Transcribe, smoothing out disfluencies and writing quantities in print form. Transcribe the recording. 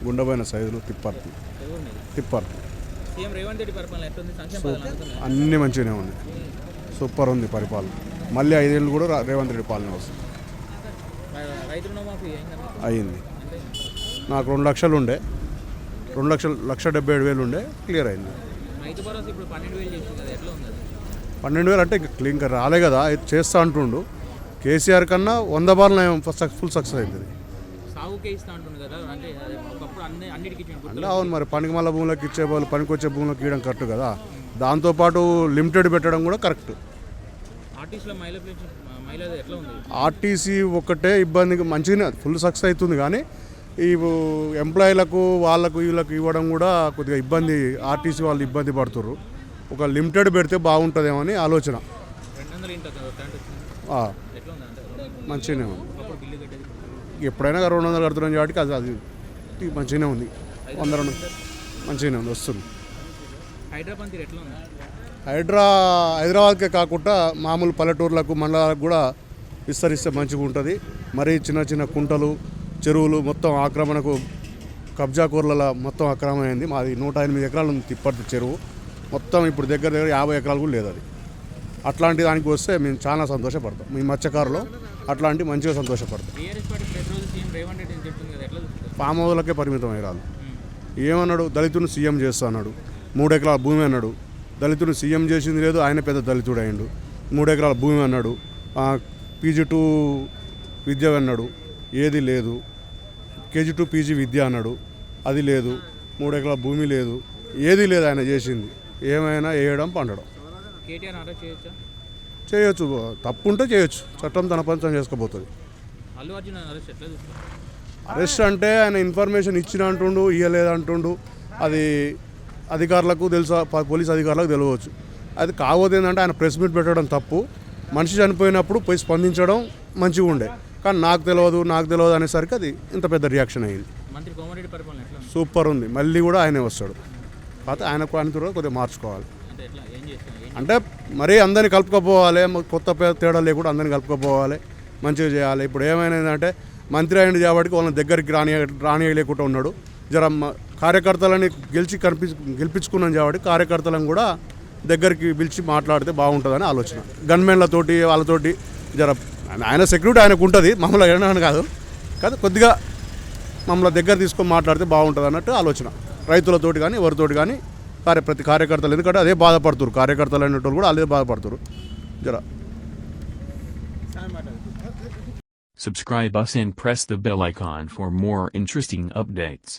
గుండెపోయిన సైజులు తిప్పర్తి సీఎం రేవంత్ రెడ్డి పరిపాలన ఎట్లుంది? సంక్షేమ పథకాలు అందుతున్నాయా? అన్నీ మంచిగానే ఉంది, సూపర్ ఉంది పరిపాలన. మళ్ళీ 5 ఏళ్ళు కూడా రేవంత్ రెడ్డి పాలన వస్తుంది. రైతు రుణమాఫీ అయింది. నాకు 2 లక్షలు ఉండే, 2,77,000 ఉండే, క్లియర్ అయింది. రైతు భరోసా ఇప్పుడు 12,000 చేసింది కదా, ఎట్లా ఉంది అది? 12,000 అంటే ఇంకా రాలే కదా, చేస్తా అంటుండు. కేసీఆర్ కన్నా 100 బార్లు ఫుల్ సక్సెస్ అవుతుంది. సాగుకే ఇస్తా అంటుంది కదా, అంటే ఒకప్పుడు అన్నిటికీ అంటే అవును, మరి పనికి మళ్ళీ భూములకు ఇచ్చే వాళ్ళు పనికి వచ్చే భూములకు ఇవ్వడం కరెక్ట్ కదా. దాంతోపాటు లిమిటెడ్ పెట్టడం కూడా కరెక్ట్. ఆర్టీసీలో మైలేజ్ ఎట్లా ఉంది? ఆర్టీసీ ఒకటే ఇబ్బంది, మంచిగానే ఫుల్ సక్సెస్ అవుతుంది కానీ ఈ ఎంప్లాయీలకు వాళ్ళకు వీళ్ళకు ఇవ్వడం కూడా కొద్దిగా ఇబ్బంది. ఆర్టీసీ వాళ్ళు ఇబ్బంది పడుతుర్రు. ఒక లిమిటెడ్ పెడితే బాగుంటుందేమో అని ఆలోచన. మంచిగానే ఉంది. ఎప్పుడైనా 200 కడుతున్నాం కాబట్టి అది మంచిగానే ఉంది. 100 మంచిగానే ఉంది, వస్తుంది. హైదరాబాద్కే కాకుండా మామూలు పల్లెటూర్లకు మండలాలకు కూడా విస్తరిస్తే మంచిగా ఉంటుంది. మరీ చిన్న కుంటలు చెరువులు మొత్తం ఆక్రమణకు కబ్జా కూరల మొత్తం ఆక్రమణమైంది. మాది 108 ఎకరాలు ఉంది తిప్పర్తి చెరువు మొత్తం. ఇప్పుడు దగ్గర 50 ఎకరాలు కూడా లేదు అది. అట్లాంటి దానికి వస్తే మేము చాలా సంతోషపడతాం. మీ మత్స్యకారులు అట్లాంటి మంచిగా సంతోషపడతాం. ఫామ్ హౌస్లకే పరిమితం అయ్యారు. ఏమన్నాడు, దళితుని సీఎం చేస్తా అన్నాడు. 3 ఎకరాల భూమి అన్నాడు. దళితుని సీఎం చేసింది లేదు, ఆయన పెద్ద దళితుడు అయ్యిండు. 3 ఎకరాల భూమి అన్నాడు. PG2 విద్య అన్నాడు, ఏది లేదు. KG2 PG విద్య అన్నాడు, అది లేదు. 3 ఎకరాల భూమి లేదు, ఏది లేదు ఆయన చేసింది. ఏమైనా వేయడం పండడం చేయొచ్చు, తప్పు ఉంటే చేయొచ్చు. చట్టం తన పని తను చేసుకోబోతుంది. అరెస్ట్ అంటే ఆయన ఇన్ఫర్మేషన్ ఇచ్చిన అంటుండు, ఇవ్వలేదంటుండు. అది అధికారులకు తెలుసా, పోలీస్ అధికారులకు తెలియవచ్చు. అది కాకపోతే ఏంటంటే ఆయన ప్రెస్ మీట్ పెట్టడం తప్పు. మనిషి చనిపోయినప్పుడు పోయి స్పందించడం మంచిగా ఉండే, కానీ నాకు తెలియదు అనేసరికి అది ఇంత పెద్ద రియాక్షన్ అయ్యింది. సూపర్ ఉంది, మళ్ళీ కూడా ఆయనే వస్తాడు. కాకపోతే ఆయనకు కొద్దిగా మార్చుకోవాలి. అంటే మరీ అందరినీ కలుపుకపోవాలి, కొత్త తేడా లేకుండా అందరినీ కలుపుకపోవాలి, మంచిగా చేయాలి. ఇప్పుడు ఏమైందంటే మంత్రి అయిన కాబట్టి వాళ్ళని దగ్గరికి రానియలేకుండా ఉన్నాడు. జర కార్యకర్తలని గెలిపించుకున్నాం కాబట్టి కార్యకర్తలను కూడా దగ్గరికి పిలిచి మాట్లాడితే బాగుంటుందని ఆలోచన. గన్మెన్లతోటి వాళ్ళతోటి జర ఆయన సెక్యూరిటీ ఆయనకు ఉంటుంది, మమ్మల్ని ఏమన్నా కాదు కొద్దిగా మమ్మల్ని దగ్గర తీసుకొని మాట్లాడితే బాగుంటుంది అన్నట్టు ఆలోచన. రైతులతోటి కానీ ఎవరితోటి కానీ ప్రతి కార్యకర్తలు, ఎందుకంటే అదే బాధపడుతున్నారు. కార్యకర్తలు అనేటోళ్ళు కూడా అదే బాధపడుతున్నారు. జర Subscribe us and press the bell icon for more interesting updates.